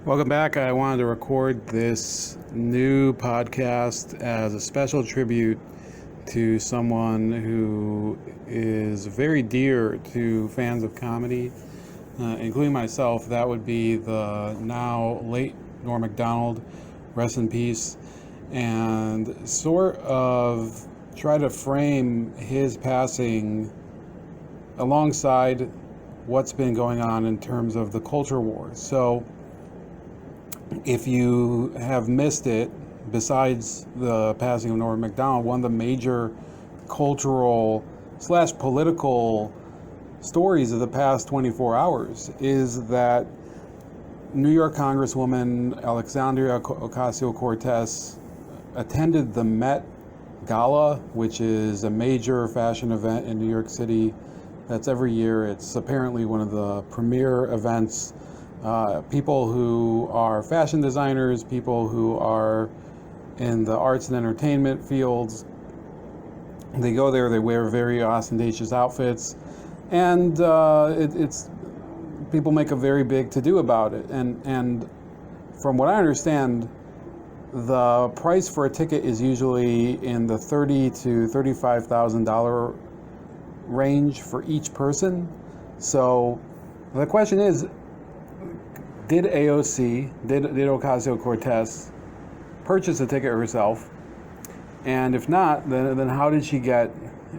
Welcome back. I wanted to record this new podcast as a special tribute to someone who is very dear to fans of comedy, including myself. That would be the now late Norm MacDonald, rest in peace, and sort of try to frame his passing alongside what's been going on in terms of the culture wars. So if you have missed it, besides the passing of Norm MacDonald, one of the major cultural / political stories of the past 24 hours is that New York Congresswoman Alexandria Ocasio-Cortez attended the Met Gala, which is a major fashion event in New York City that's every year. It's apparently one of the premier events. People who are fashion designers, people who are in the arts and entertainment fields, they go there, they wear very ostentatious outfits, and it's people make a very big to-do about it. And from what I understand, the price for a ticket is usually in the $30,000 to $35,000 range for each person. So the question is, did AOC, did Ocasio-Cortez purchase a ticket herself? And if not, then how did she get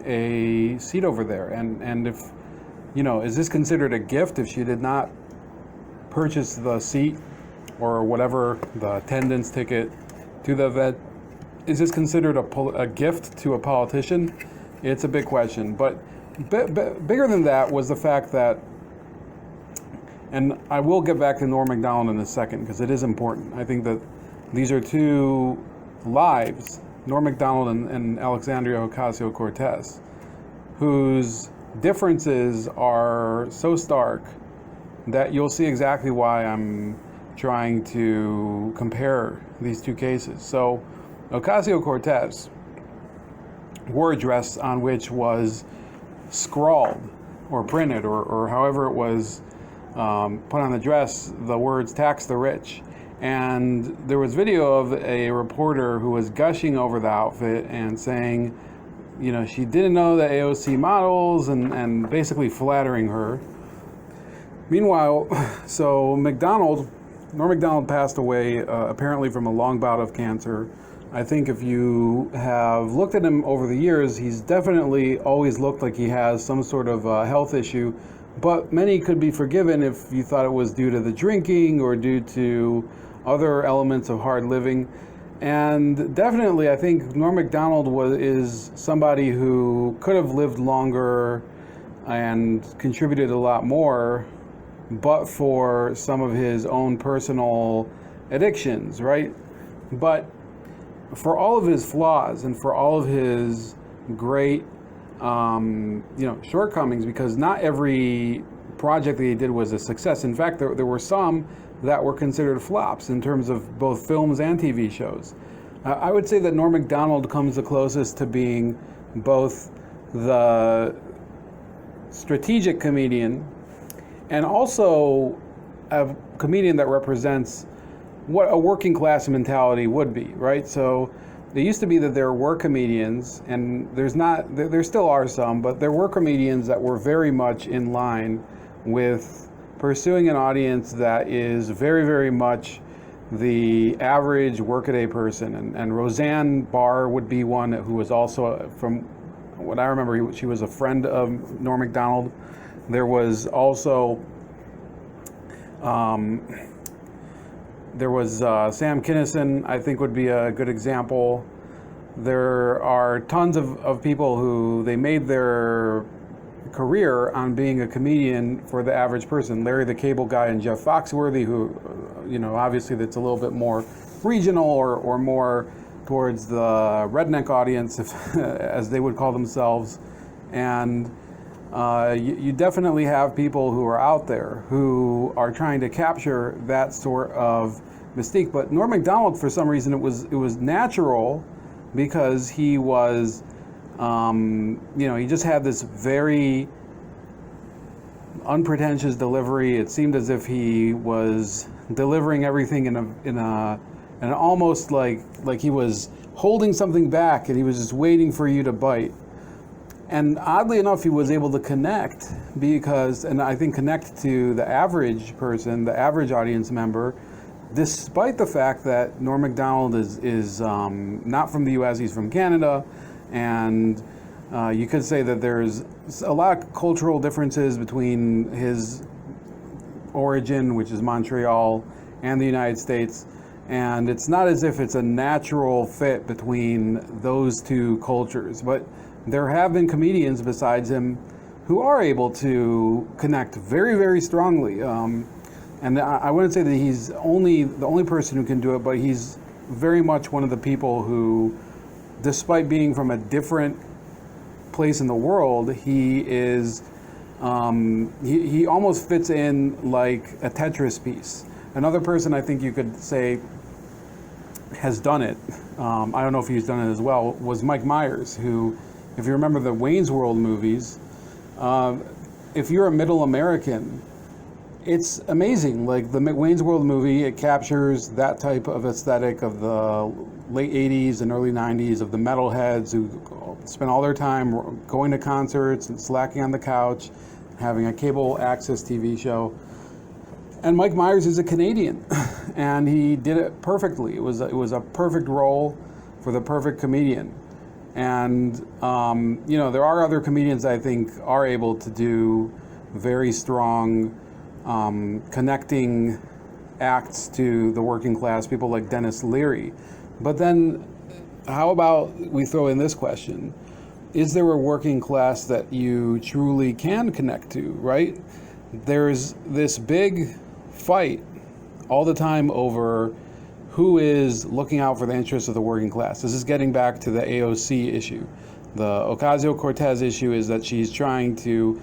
a seat over there? And if, is this considered a gift if she did not purchase the seat or whatever, the attendance ticket to the event? Is this considered a gift to a politician? It's a big question. But bigger than that was the fact that, and I will get back to Norm MacDonald in a second because it is important. I think that these are two lives, Norm MacDonald and Alexandria Ocasio-Cortez, whose differences are so stark that you'll see exactly why I'm trying to compare these two cases. So Ocasio-Cortez wore a dress on which was scrawled or printed or however it was put on the dress, the words "tax the rich." And there was video of a reporter who was gushing over the outfit and saying, she didn't know the AOC models and basically flattering her. Meanwhile, so Norm MacDonald passed away apparently from a long bout of cancer. I think if you have looked at him over the years, he's definitely always looked like he has some sort of health issue. But many could be forgiven if you thought it was due to the drinking or due to other elements of hard living. And definitely, I think Norm MacDonald is somebody who could have lived longer and contributed a lot more, but for some of his own personal addictions, right? But for all of his flaws and for all of his great shortcomings, because not every project that he did was a success. In fact, there were some that were considered flops in terms of both films and TV shows. I would say that Norm MacDonald comes the closest to being both the strategic comedian and also a comedian that represents what a working class mentality would be, right? So it used to be that there were comedians, and there still are some, but there were comedians that were very much in line with pursuing an audience that is very, very much the average workaday person. And Roseanne Barr would be one who was also, from what I remember, she was a friend of Norm MacDonald. There was also Sam Kinison, I think, would be a good example. There are tons of people who they made their career on being a comedian for the average person. Larry the Cable Guy and Jeff Foxworthy, who, obviously that's a little bit more regional or more towards the redneck audience, as they would call themselves. And you definitely have people who are out there who are trying to capture that sort of mystique. But Norm MacDonald, for some reason, it was natural because he was, he just had this very unpretentious delivery. It seemed as if he was delivering everything in an almost like he was holding something back and he was just waiting for you to bite. And oddly enough, he was able to connect and I think connect to the average person, the average audience member, despite the fact that Norm MacDonald is not from the U.S., he's from Canada, and you could say that there's a lot of cultural differences between his origin, which is Montreal, and the United States. And it's not as if it's a natural fit between those two cultures, but there have been comedians besides him who are able to connect very, very strongly. And I wouldn't say that he's the only person who can do it, but he's very much one of the people who, despite being from a different place in the world, he is he almost fits in like a Tetris piece. Another person I think you could say has done it, I don't know if he's done it as well, was Mike Myers, who, if you remember the Wayne's World movies, if you're a middle American, it's amazing. Like the Wayne's World movie, it captures that type of aesthetic of the late 80s and early 90s, of the metalheads who spend all their time going to concerts and slacking on the couch, having a cable access TV show. And Mike Myers is a Canadian, and he did it perfectly. It was a perfect role for the perfect comedian. And there are other comedians I think are able to do very strong connecting acts to the working class, people like Dennis Leary. But then how about we throw in this question? Is there a working class that you truly can connect to, right? There's this big fight all the time over who is looking out for the interests of the working class. This is getting back to the AOC issue. The Ocasio-Cortez issue is that she's trying to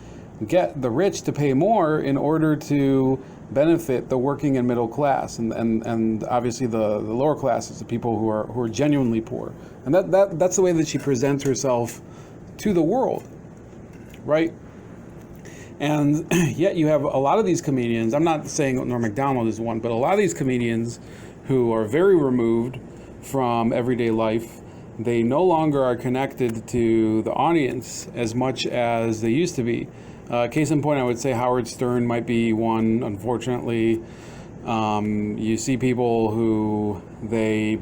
get the rich to pay more in order to benefit the working and middle class, and obviously the lower classes, the people who are genuinely poor. And that's the way that she presents herself to the world, right? And yet you have a lot of these comedians, I'm not saying Norm MacDonald is one, but a lot of these comedians who are very removed from everyday life. They no longer are connected to the audience as much as they used to be. Case in point, I would say Howard Stern might be one, unfortunately. You see people who they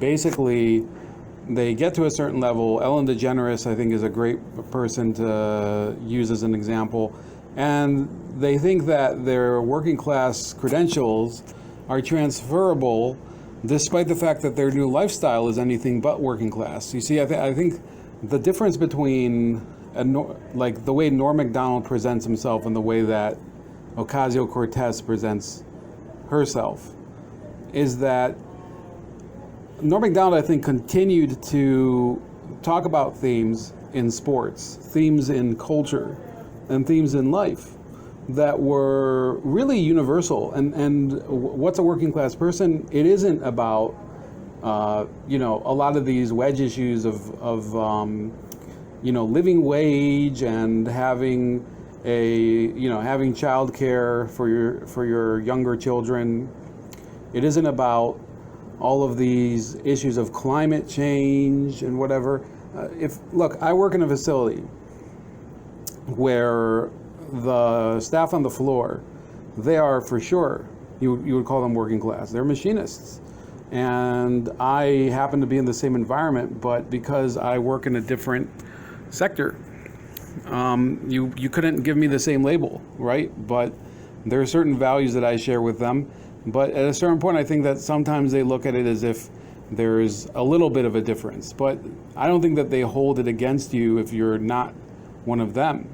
get to a certain level. Ellen DeGeneres, I think, is a great person to use as an example. And they think that their working class credentials are transferable despite the fact that their new lifestyle is anything but working class. You see, I think the difference between like the way Norm MacDonald presents himself and the way that Ocasio-Cortez presents herself is that Norm MacDonald, I think, continued to talk about themes in sports, themes in culture, and themes in life that were really universal. And what's a working class person? It isn't about a lot of these wedge issues of living wage and having having childcare for your younger children. It isn't about all of these issues of climate change and whatever. I work in a facility where the staff on the floor, they are for sure, you would call them working class. They're machinists. And I happen to be in the same environment, but because I work in a different sector, you couldn't give me the same label, right? But there are certain values that I share with them. But at a certain point, I think that sometimes they look at it as if there's a little bit of a difference. But I don't think that they hold it against you if you're not one of them.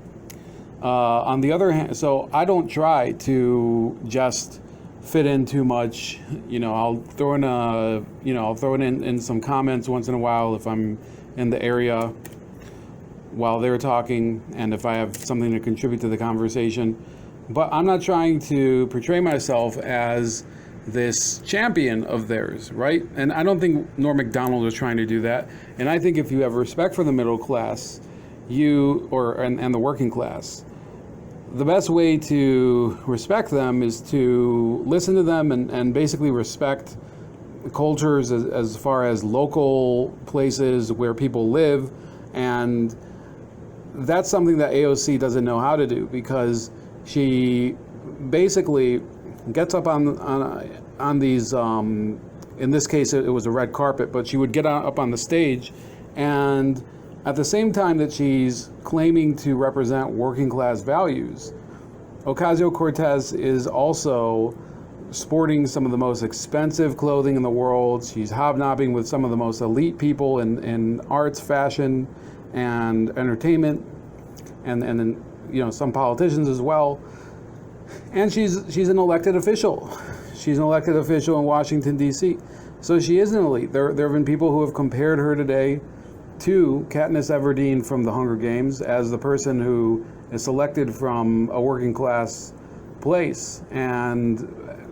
On the other hand, so I don't try to just fit in too much. I'll throw in in some comments once in a while if I'm in the area while they're talking and if I have something to contribute to the conversation. But I'm not trying to portray myself as this champion of theirs, right? And I don't think Norm MacDonald was trying to do that. And I think if you have respect for the middle class, and the working class, the best way to respect them is to listen to them and basically respect cultures as far as local places where people live. And that's something that AOC doesn't know how to do, because she basically gets up on these, in this case it was a red carpet, but she would get up on the stage, and at the same time that she's claiming to represent working class values, Ocasio-Cortez is also sporting some of the most expensive clothing in the world. She's hobnobbing with some of the most elite people in arts, fashion, and entertainment, and some politicians as well. And she's an elected official. She's an elected official in Washington, D.C. So she is an elite. There have been people who have compared her today to Katniss Everdeen from the Hunger Games as the person who is selected from a working class place and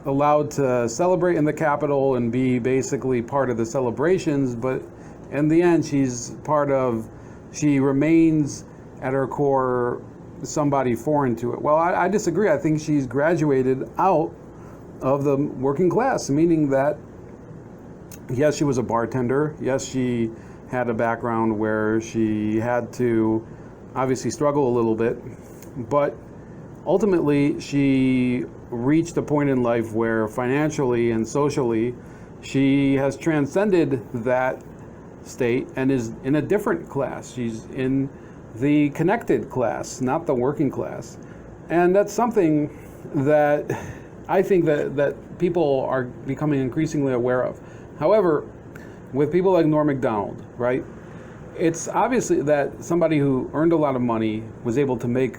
allowed to celebrate in the Capitol and be basically part of the celebrations, but in the end she remains at her core somebody foreign to it. Well, I disagree. I think she's graduated out of the working class, meaning that yes, she was a bartender. Yes, she had a background where she had to obviously struggle a little bit, but ultimately she reached a point in life where financially and socially she has transcended that state and is in a different class. She's in the connected class, not the working class. And that's something that I think that people are becoming increasingly aware of. However, with people like Norm MacDonald, right, it's obviously that somebody who earned a lot of money was able to make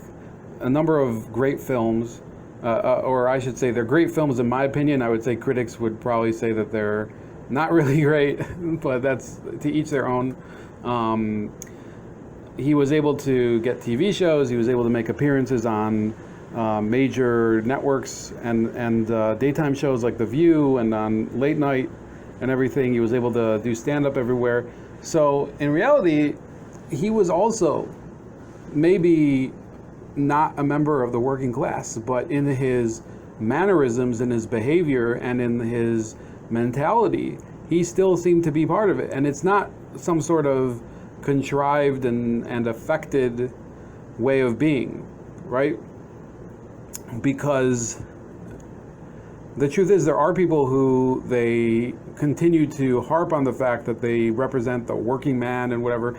a number of great films, or I should say they're great films in my opinion. I would say critics would probably say that they're not really great, but that's to each their own. He was able to get TV shows. He was able to make appearances on major networks and daytime shows like The View and on late night and everything. He was able to do stand-up everywhere. So in reality, he was also maybe not a member of the working class, but in his mannerisms, in his behavior, and in his mentality, he still seemed to be part of it. And it's not some sort of contrived and affected way of being, right? Because the truth is, there are people who they continue to harp on the fact that they represent the working man and whatever.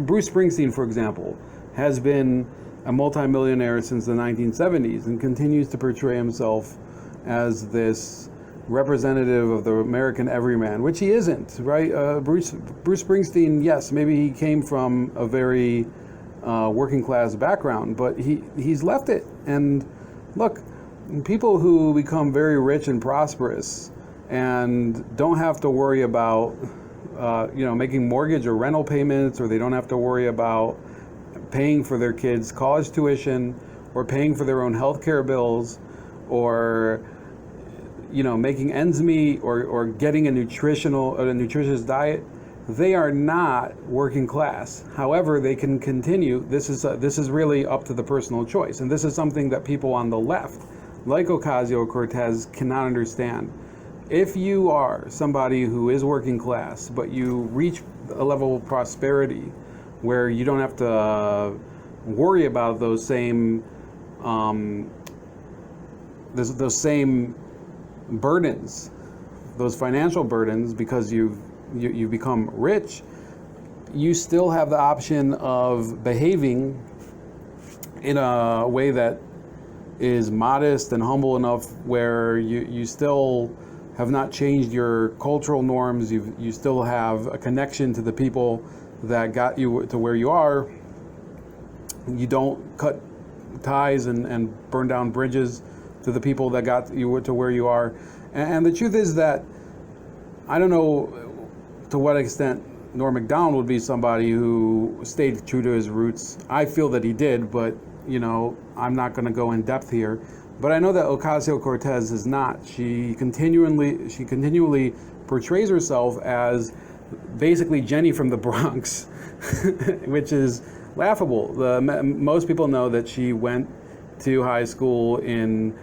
Bruce Springsteen, for example, has been a multimillionaire since the 1970s and continues to portray himself as this representative of the American everyman, which he isn't, right? Bruce Springsteen, yes, maybe he came from a very working class background, but he's left it. And look, people who become very rich and prosperous and don't have to worry about making mortgage or rental payments, or they don't have to worry about paying for their kids' college tuition or paying for their own healthcare bills, or making ends meet, or getting a nutritious diet. They are not working class. However, they can continue. This is really up to the personal choice, and this is something that people on the left, like Ocasio-Cortez, cannot understand. If you are somebody who is working class, but you reach a level of prosperity where you don't have to worry about those same burdens, those financial burdens, because you've become rich, you still have the option of behaving in a way that is modest and humble enough where you still have not changed your cultural norms. You still have a connection to the people that got you to where you are. You don't cut ties and burn down bridges to the people that got you to where you are. And the truth is that I don't know to what extent Norm MacDonald would be somebody who stayed true to his roots. I feel that he did, but I'm not going to go in depth here. But I know that Ocasio-Cortez is not. She continually portrays herself as basically Jenny from the Bronx, which is laughable. Most people know that she went to high school in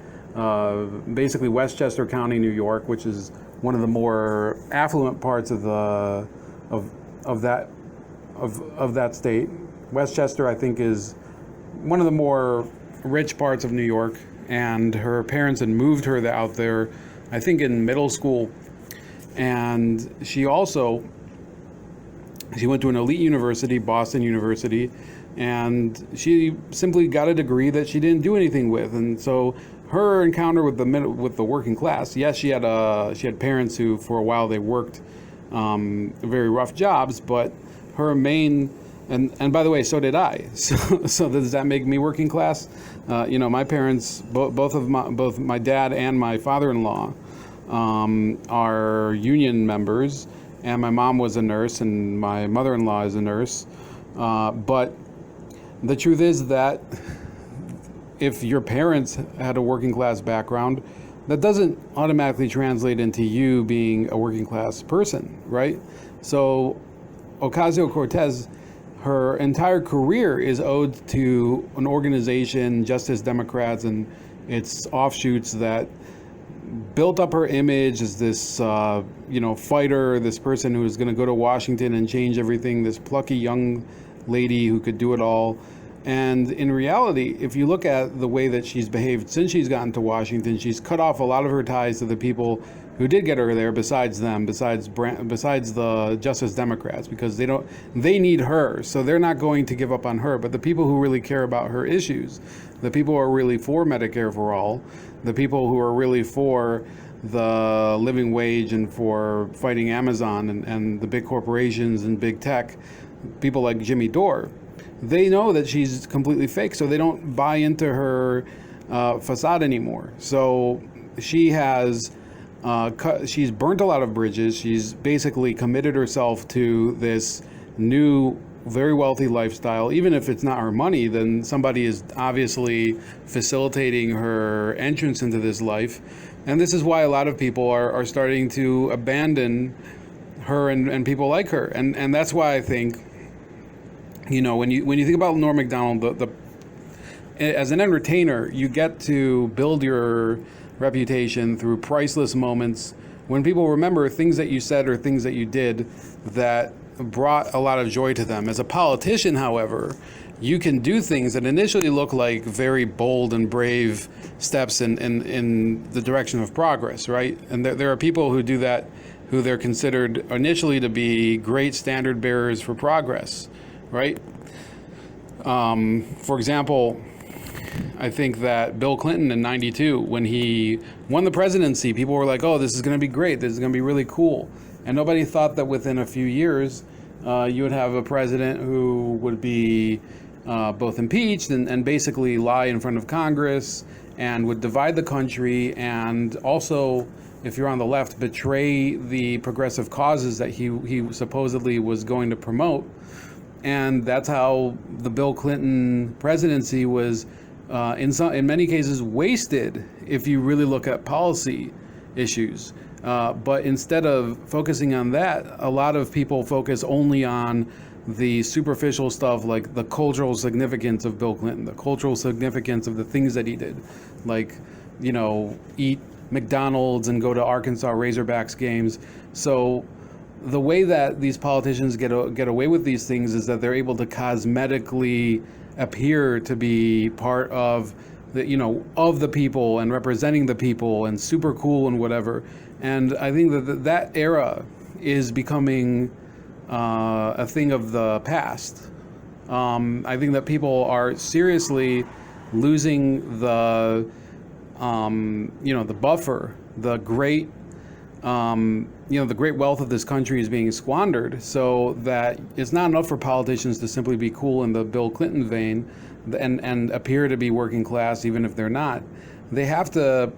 basically Westchester County, New York, which is one of the more affluent parts of that state. Westchester, I think, is one of the more rich parts of New York, and her parents had moved her out there, I think, in middle school. And she went to an elite university, Boston University, and she simply got a degree that she didn't do anything with. And so her encounter with the working class, yes, she had parents who for a while they worked very rough jobs, but her main, and by the way, so did I. So does that make me working class? My parents, both my dad and my father-in-law are union members, and my mom was a nurse and my mother-in-law is a nurse. But the truth is that if your parents had a working class background, that doesn't automatically translate into you being a working class person, right? So Ocasio-Cortez, her entire career is owed to an organization, Justice Democrats, and its offshoots that built up her image as this, fighter, this person who is going to go to Washington and change everything, this plucky young lady who could do it all. And in reality, if you look at the way that she's behaved since she's gotten to Washington, she's cut off a lot of her ties to the people who did get her there besides the Justice Democrats, because they need her, so they're not going to give up on her. But the people who really care about her issues, the people who are really for Medicare for all, the people who are really for the living wage and for fighting Amazon and the big corporations and big tech, people like Jimmy Dore, they know that she's completely fake, so they don't buy into her facade anymore. So she has she's burnt a lot of bridges. She's basically committed herself to this new, very wealthy lifestyle. Even if it's not her money, then somebody is obviously facilitating her entrance into this life. And this is why a lot of people are starting to abandon her and people like her. And that's why I think, when you think about Norm MacDonald, as an entertainer, you get to build your reputation through priceless moments when people remember things that you said or things that you did that brought a lot of joy to them. As a politician, however, you can do things that initially look like very bold and brave steps in the direction of progress, right? And there are people who do that, who they're considered initially to be great standard bearers for progress, right? For example, I think that Bill Clinton in '92, when he won the presidency, people were like, oh, this is going to be great. This is going to be really cool. And nobody thought that within a few years, you would have a president who would be both impeached and basically lie in front of Congress and would divide the country, and also, if you're on the left, betray the progressive causes that he supposedly was going to promote. And that's how the Bill Clinton presidency was in many cases wasted if you really look at policy issues. But instead of focusing on that, a lot of people focus only on the superficial stuff, like the cultural significance of Bill Clinton, the cultural significance of the things that he did, like, eat McDonald's and go to Arkansas Razorbacks games. So the way that these politicians get away with these things is that they're able to cosmetically appear to be part of the people and representing the people and super cool and whatever. And I think that era is becoming a thing of the past. I think that people are seriously losing the buffer, the great wealth of this country is being squandered, so that it's not enough for politicians to simply be cool in the Bill Clinton vein and appear to be working class, even if they're not. They have to,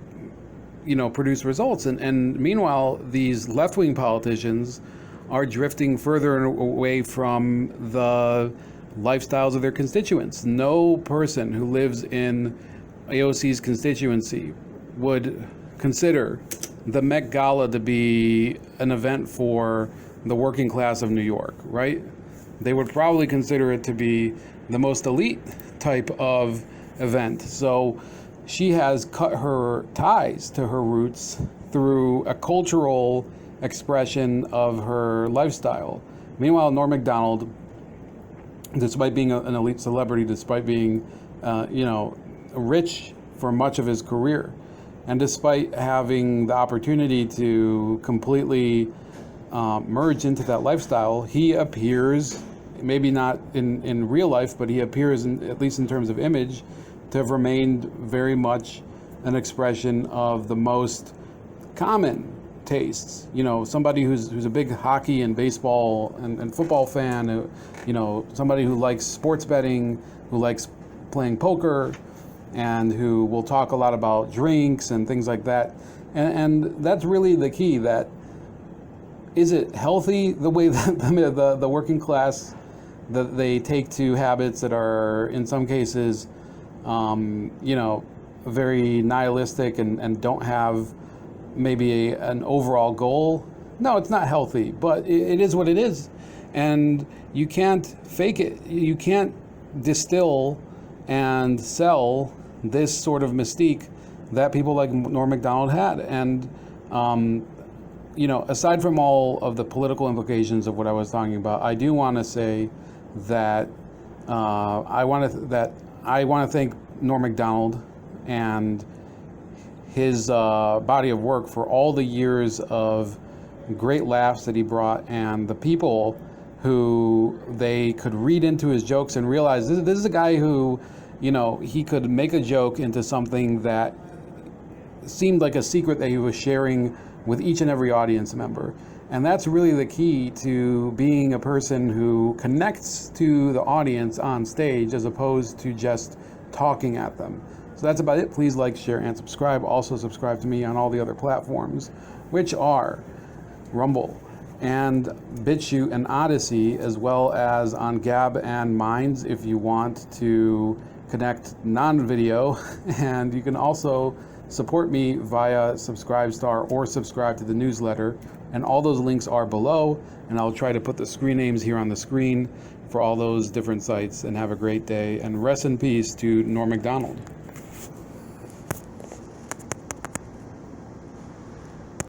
produce results. And meanwhile, these left-wing politicians are drifting further away from the lifestyles of their constituents. No person who lives in AOC's constituency would consider the Met Gala to be an event for the working class of New York, right? They would probably consider it to be the most elite type of event. So she has cut her ties to her roots through a cultural expression of her lifestyle. Meanwhile, Norm MacDonald, despite being an elite celebrity, despite being, rich for much of his career, and despite having the opportunity to completely merge into that lifestyle, he appears, maybe not in real life, but he appears, at least in terms of image, to have remained very much an expression of the most common tastes. Somebody who's a big hockey and baseball and football fan, somebody who likes sports betting, who likes playing poker, and who will talk a lot about drinks and things like that. And that's really the key. That is it healthy, the way that the working class, that they take to habits that are in some cases very nihilistic and don't have maybe an overall goal? No, it's not healthy, but it is what it is. And you can't fake it. You can't distill and sell this sort of mystique that people like Norm MacDonald had. And, aside from all of the political implications of what I was talking about, I do want to say that I want to thank Norm MacDonald and his body of work for all the years of great laughs that he brought, and the people who they could read into his jokes and realize this is a guy who, he could make a joke into something that seemed like a secret that he was sharing with each and every audience member. And that's really the key to being a person who connects to the audience on stage as opposed to just talking at them. So that's about it. Please like, share, and subscribe. Also subscribe to me on all the other platforms, which are Rumble and BitChute and Odyssey, as well as on Gab and Minds if you want to connect non-video. And you can also support me via Subscribestar or subscribe to the newsletter. And all those links are below, and I'll try to put the screen names here on the screen for all those different sites. And have a great day, and rest in peace to Norm MacDonald.